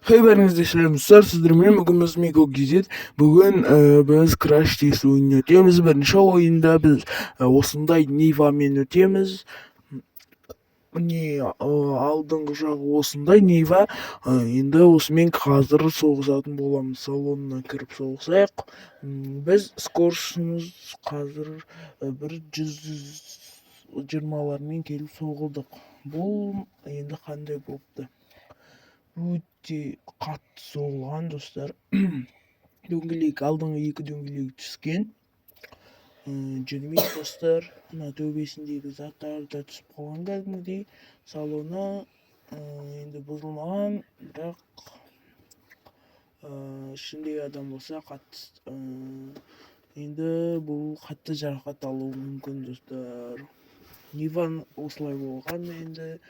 Бәріңізге сәлем достар, сіздермен бүгін біз микрокезет. Бүгін біз КРАШ тест ойынын өтеміз. Бірінші ойында біз осындай нивамен өтеміз. Міне алдыңғы жағы осындай нива. Енді осымен қазір соғысатын боламыз. Салонына кіріп соғысайық. Біз скоршымыз қазір 120-лармен келіп соғылдық. Бұл енді қандай болыпты? Өте қатты соғылған достар. Дөңгелек, алдыңғы екі дөңгелек түскен. Жүрмейді достар. Мына төбесіндегі заттар да түсіп қалған кәдімгідей. Салоны енді бұзылмаған, бірақ ішіндегі адам болса қатты енді бұл қатты жарақат алуы мүмкін достар. Ниван осылай болған, енді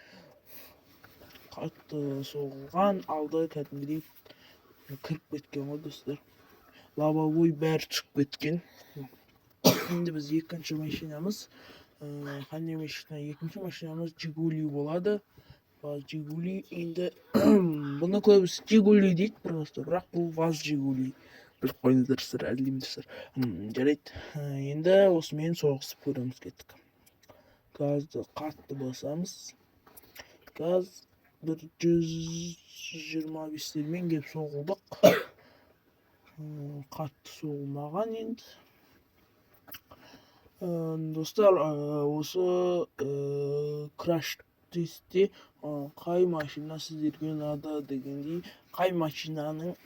қатты соғылған, алды кәдімгідей кіріп кеткен ғой достар. Лобовой бәрі шығып кеткен. Енді біз екінші машинамыз, қандай машина? Екінші машинамыз Жигули болады. Жигули, енді бұны көбісі Жигули дейді просто, бірақ бұл ВАЗ Жигули. Біліп қойыңыздар, әділемдірсіздер. Жарайды. Енді осымен соғысып көреміз, кеттік. Газды қатты басамыз. Газ 125-термен келіп соғылдық. Қатты соғылмаған енді. Достар, осы КРАШ тестте қай машина сіздерге ұнады дегендей, қай машинаның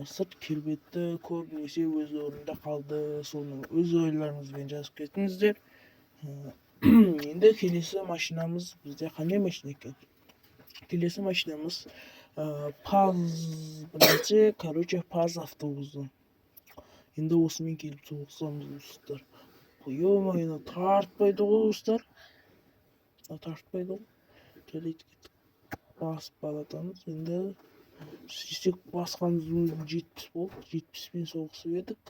сырт келбеті көбінесе өз орнында қалды, соның өз ойларыңызбен жазып кетіңіздер. Енді келесі машинамыз бізде қандай машина екен? Келесі машинамыз ПАЗ, ПАЗ автобусы. Енді осымен келіп соғысамыз достар. Ё-моё, тартпайды ғой достар. Тартпайды ғой. Жарайды, кеттік. Басып баратамыз. Енді сөйтсек басқанымыз 70 болды. 70-пен соғысып едік.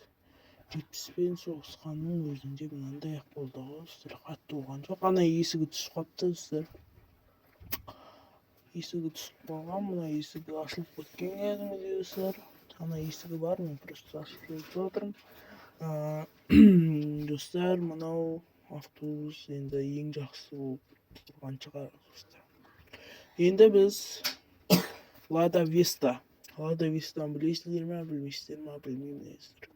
70-пен соғысқанның өзінде мынандай ақ болды ғой достар. Қатты болған жоқ. Ана есігі түсіп қапты достар. Есігі түсіп қалған. Мына есігі ашылып кеткен кәдімгідей достар. Ана есігі бар, мен просто ашып жүріп отырмын. Достар, мынау автобус енді ең жақсы болып тұрған шығар достар. Енді біз Лада Веста. Лада Вестаны білесіздер ме, білмейсіздер ме, білмеймін достар.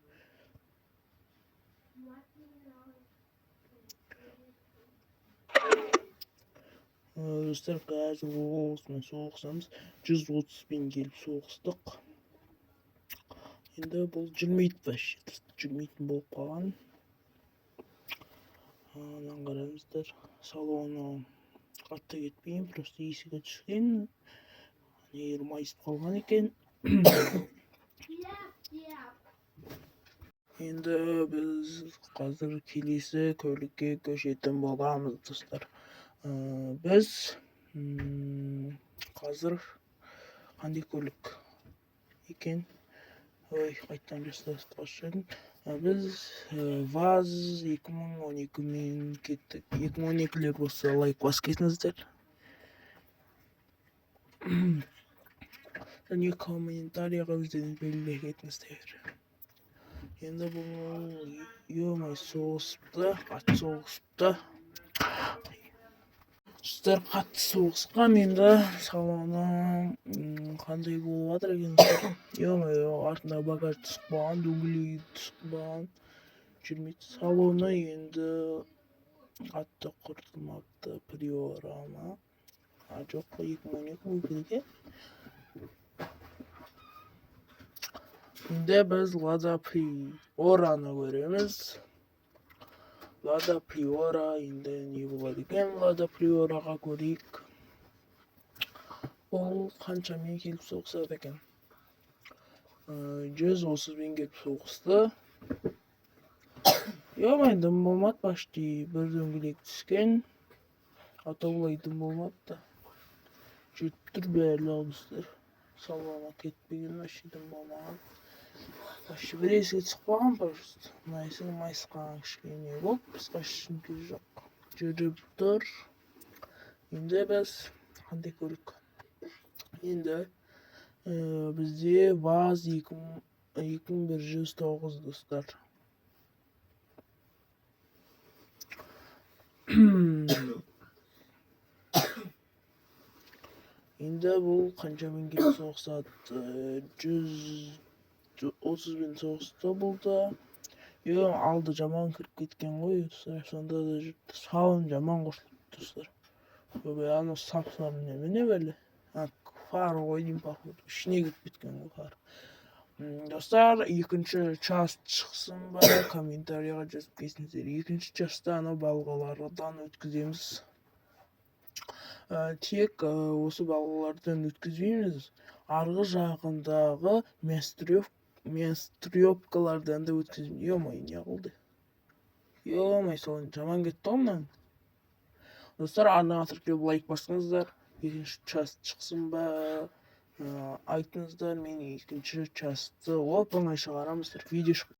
Достар, қазір осымен соғысамыз. 130-пен келіп соғыстық. Енді бұл жүрмейді вообще, жүрмейтін болып қалған. Анан қараңыздар, салоны қатты кетпейін, просто есігі түскен. Егер майысып қалған екен. Енді біз қазір келесі көлікке көшетін боламыз достар. Біз қазір қандай көлік екен? Ой, қайттан жасырып. Біз ВАЗ 2012-мен кеттік. 2012-лер болса лайк басып кетіңіздер. Және комментарийға өздеріңіз белгілей кетіңіздер. Енді бұл ё-моё соғысыпты, қатты соғысыпты. Достар, қатты соғысқан, енді салоны қандай болып жатыр екен достар? Ё-моё, артында багаж түсіп қалған, дөңгелегі түсіп қалған. Жүрмейді. Салоны енді қатты құртылмапты. Приора ма? Жоқ, 2012 өкілге. Енді біз Лада Приораны көреміз. Лада Приора, енді не болады екен? Лада Приораға көрейік. Ол қаншамен келіп соғысады екен? 130-пен келіп соғысты. Ё-моё, дым болмады почти. Бір дөңгелек түскен. Атаулай дым болмады. Жүріп тұр бәрі достар. Салона кетпеген, вообще дым болмаған. Вообще бір есігі түсіп қалған просто. Мына есігі майысқан кішкене болып, басқа ештеңе жоқ. Жүріп тұр. Енді біз қандай көлік? Енді Бізде ВАЗ 2109 достар. Енді бұл қаншамен келіп соғысады? 130 соғыста болды. Алды жаман кіріп кеткен ғой, сонда да жүрді. Сауын жаман қосылып достар. Ана сап-сары немене бәлі? Фар ғой деймін, походу. Ішіне кіріп кеткен ғой фар. Достар, екінші част шықсын ба, комментарияға жазып кетіңіздер. Екінші частта ана балғалардан өткіземіз. Тек осы балғалардан өткізбейміз. Арғы жағындағы менструевкалардан да өткіземіз. Ё-май, не қылды? Ё-май, сол жаман кетті ғой мынаны. Достар, арнаға тіркеліп лайк басыңыздар. Екінші част шықсын ба, айтыңыздар, мен екінші частты оп-оңай шығарамыз. Видео